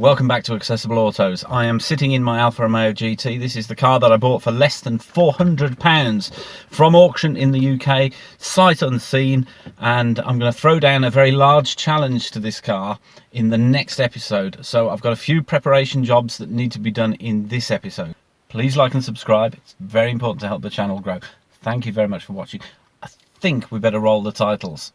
Welcome back to Accessible Autos. I am sitting in my Alfa Romeo GT. This is the car that I bought for less than £400 from auction in the UK, sight unseen, and I'm going to throw down a very large challenge to this car in the next episode. So I've got a few preparation jobs that need to be done in this episode. Please like and subscribe. It's very important to help the channel grow. Thank you very much for watching. I think we better roll the titles.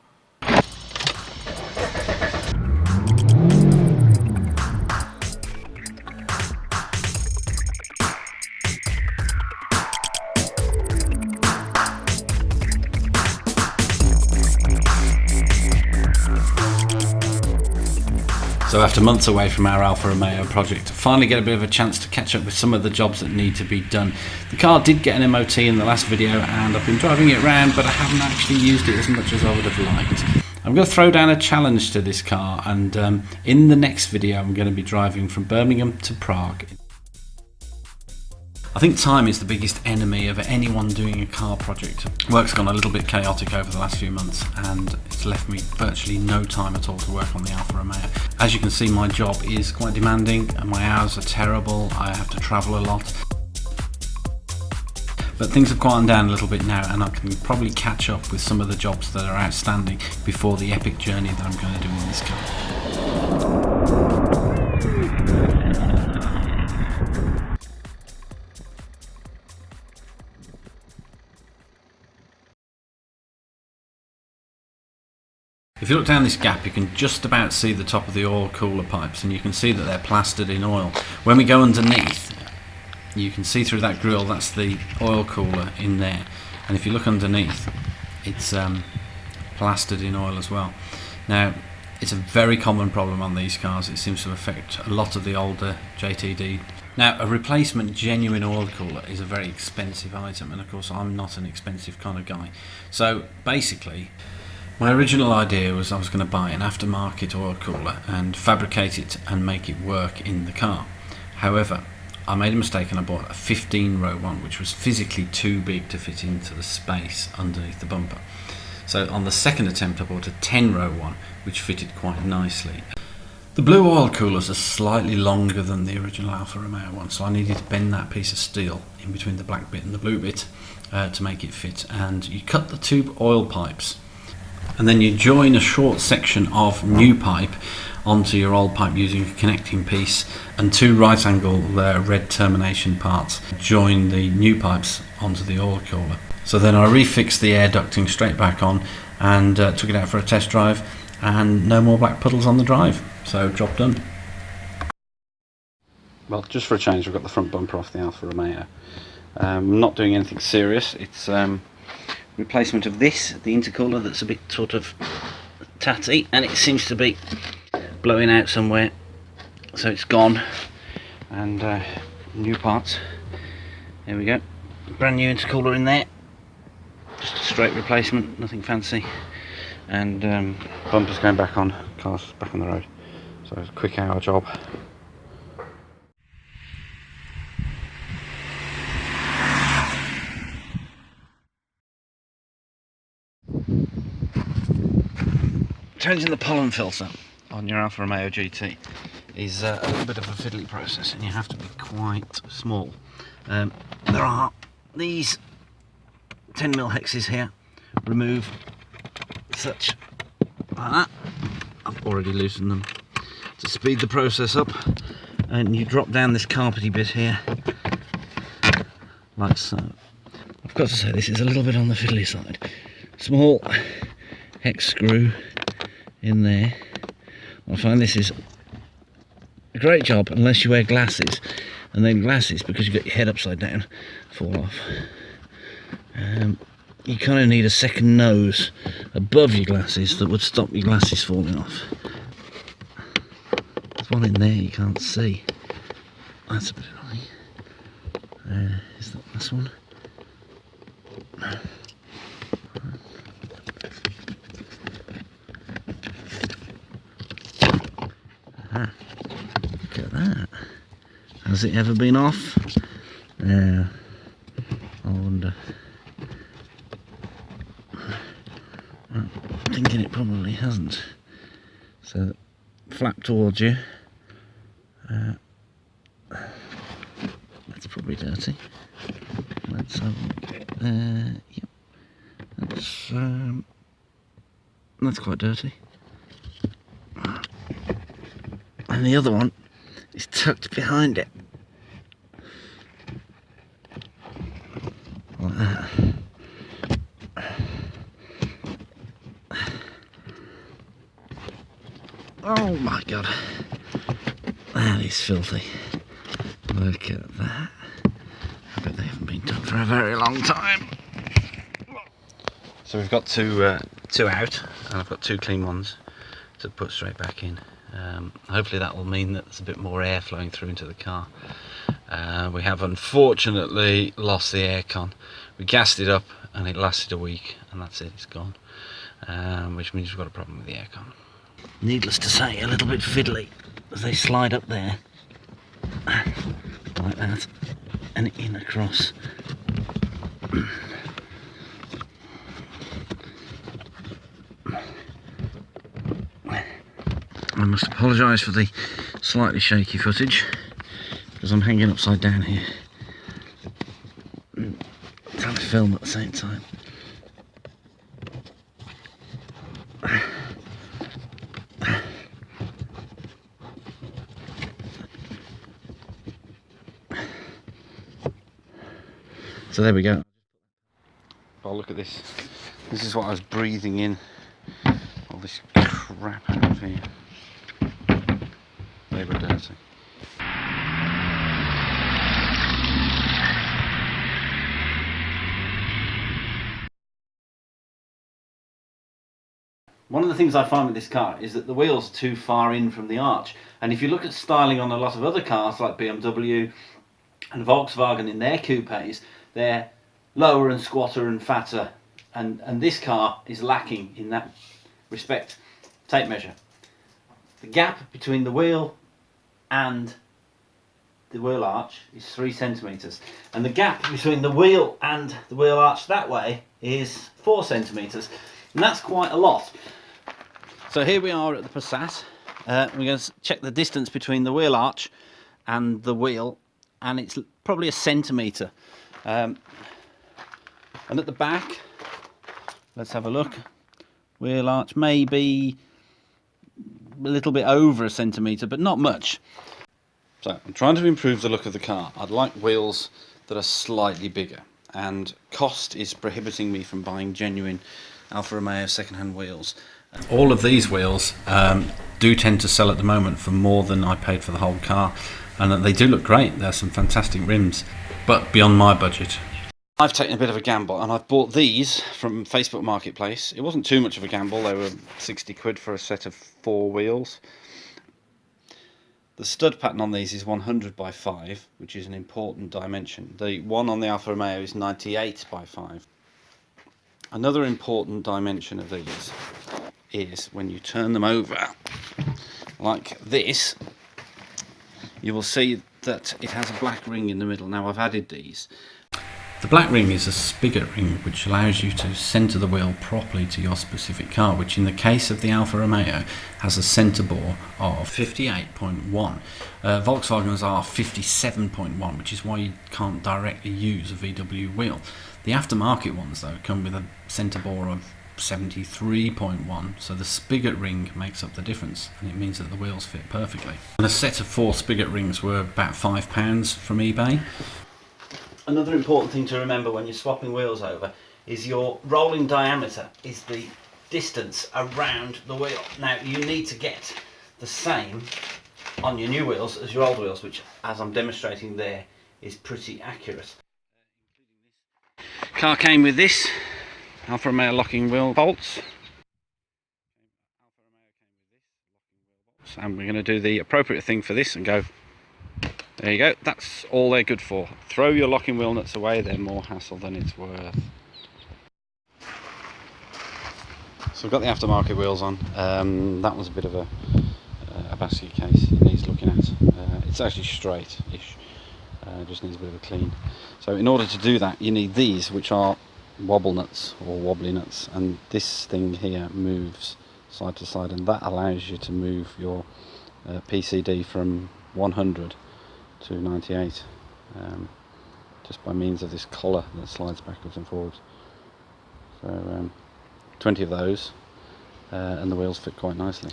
So after months away from our Alfa Romeo project, I finally get a bit of a chance to catch up with some of the jobs that need to be done. The car did get an MOT in the last video and I've been driving it around, but I haven't actually used it as much as I would have liked. I'm going to throw down a challenge to this car, and in the next video I'm going to be driving from Birmingham to Prague. I think time is the biggest enemy of anyone doing a car project. Work's gone a little bit chaotic over the last few months and it's left me virtually no time at all to work on the Alfa Romeo. As you can see, my job is quite demanding and my hours are terrible. I have to travel a lot. But things have quietened down a little bit now and I can probably catch up with some of the jobs that are outstanding before the epic journey that I'm going to do in this car. If you look down this gap, you can just about see the top of the oil cooler pipes, and you can see that they're plastered in oil. When we go underneath, you can see through that grill, that's the oil cooler in there. And if you look underneath, it's plastered in oil as well. Now, it's a very common problem on these cars. It seems to affect a lot of the older JTD. Now, a replacement genuine oil cooler is a very expensive item, and of course I'm not an expensive kind of guy. So basically, my original idea was I was going to buy an aftermarket oil cooler and fabricate it and make it work in the car. However, I made a mistake and I bought a 15-row one, which was physically too big to fit into the space underneath the bumper. So on the second attempt I bought a 10-row one, which fitted quite nicely. The blue oil coolers are slightly longer than the original Alfa Romeo one, so I needed to bend that piece of steel in between the black bit and the blue bit to make it fit. And you cut the two oil pipes, and then you join a short section of new pipe onto your old pipe using a connecting piece, and two right angle red termination parts join the new pipes onto the oil cooler. So then I refixed the air ducting straight back on and took it out for a test drive, and no more black puddles on the drive. So job done. Well, just for a change, we've got the front bumper off the Alfa Romeo. I'm not doing anything serious. It's replacement of this, the intercooler, that's a bit sort of tatty and it seems to be blowing out somewhere, so it's gone. And new parts, there we go, brand new intercooler in there, just a straight replacement, nothing fancy. And bumpers going back on, cars back on the road, so it's a quick hour job. Changing the pollen filter on your Alfa Romeo GT is a little bit of a fiddly process, and you have to be quite small. There are these 10mm hexes here. Remove such like that. I've already loosened them to speed the process up, and you drop down this carpety bit here like so. I've got to say, this is a little bit on the fiddly side. Small hex screw in there. I find this is a great job unless you wear glasses, and then glasses, because you've got your head upside down, fall off. You kind of need a second nose above your glasses that would stop your glasses falling off. There's one in there you can't see. That's a bit annoying. Is that this one? No. Look at that. Has it ever been off? Yeah, I wonder. I'm thinking it probably hasn't. So flap towards you, That's probably dirty. Let's have yep. That's quite dirty. And the other one is tucked behind it. Like that. Oh my god. That is filthy. Look at that. I bet they haven't been done for a very long time. So we've got two out, and I've got 2 clean ones to put straight back in. Hopefully that will mean that there's a bit more air flowing through into the car. We have unfortunately lost the aircon. We gassed it up and it lasted a week, and that's it, it's gone. Which means we've got a problem with the aircon. Needless to say, a little bit fiddly as they slide up there like that and in across. I must apologise for the slightly shaky footage because I'm hanging upside down here trying to film at the same time. So there we go. Oh, look at this. This is what I was breathing in. All this crap out of here. They were dirty. One of the things I find with this car is that the wheels are too far in from the arch. And if you look at styling on a lot of other cars like BMW and Volkswagen in their coupes, they're lower and squatter and fatter, and this car is lacking in that respect. Tape measure. The gap between the wheel and the wheel arch is 3 centimetres, and the gap between the wheel and the wheel arch that way is 4 centimetres, and that's quite a lot. So here we are at the Passat. We're going to check the distance between the wheel arch and the wheel, and it's probably 1 centimetre. And at the back, let's have a look. Wheel arch maybe a little bit over 1 centimetre, but not much. So I'm trying to improve the look of the car. I'd like wheels that are slightly bigger, and cost is prohibiting me from buying genuine Alfa Romeo second-hand wheels. All of these wheels do tend to sell at the moment for more than I paid for the whole car, and they do look great. There's some fantastic rims, but beyond my budget. I've taken a bit of a gamble, and I've bought these from Facebook Marketplace. It wasn't too much of a gamble. They were 60 quid for a set of 4 wheels. The stud pattern on these is 100 by 5, which is an important dimension. The one on the Alfa Romeo is 98 by 5. Another important dimension of these is when you turn them over like this, you will see that it has a black ring in the middle. Now I've added these. The black ring is a spigot ring which allows you to centre the wheel properly to your specific car, which in the case of the Alfa Romeo has a centre bore of 58.1. Volkswagen's are 57.1, which is why you can't directly use a VW wheel. The aftermarket ones though come with a centre bore of 73.1, so the spigot ring makes up the difference, and it means that the wheels fit perfectly. And a set of 4 spigot rings were about £5 from eBay. Another important thing to remember when you're swapping wheels over is your rolling diameter is the distance around the wheel. Now you need to get the same on your new wheels as your old wheels, which as I'm demonstrating there is pretty accurate. Car came with this Alfa Romeo locking wheel bolts, and we're going to do the appropriate thing for this and go. There you go, that's all they're good for. Throw your locking wheel nuts away, they're more hassle than it's worth. So we've got the aftermarket wheels on. That was a bit of a basket case, it needs looking at. It's actually straight-ish, just needs a bit of a clean. So in order to do that, you need these, which are wobble nuts or wobbly nuts, and this thing here moves side to side, and that allows you to move your PCD from 100 to 98, just by means of this collar that slides backwards and forwards. So 20 of those, and the wheels fit quite nicely.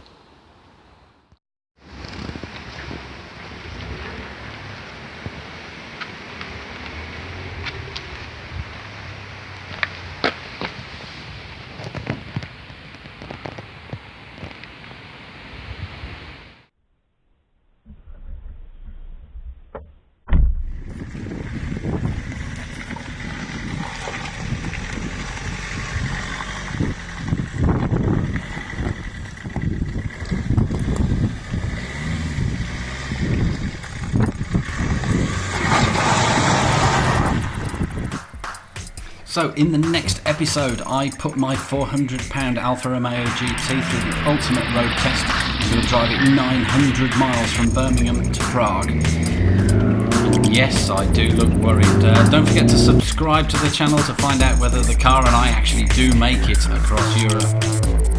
So in the next episode, I put my £400 Alfa Romeo GT through the ultimate road test. I'm going to drive it 900 miles from Birmingham to Prague. And yes, I do look worried. Don't forget to subscribe to the channel to find out whether the car and I actually do make it across Europe.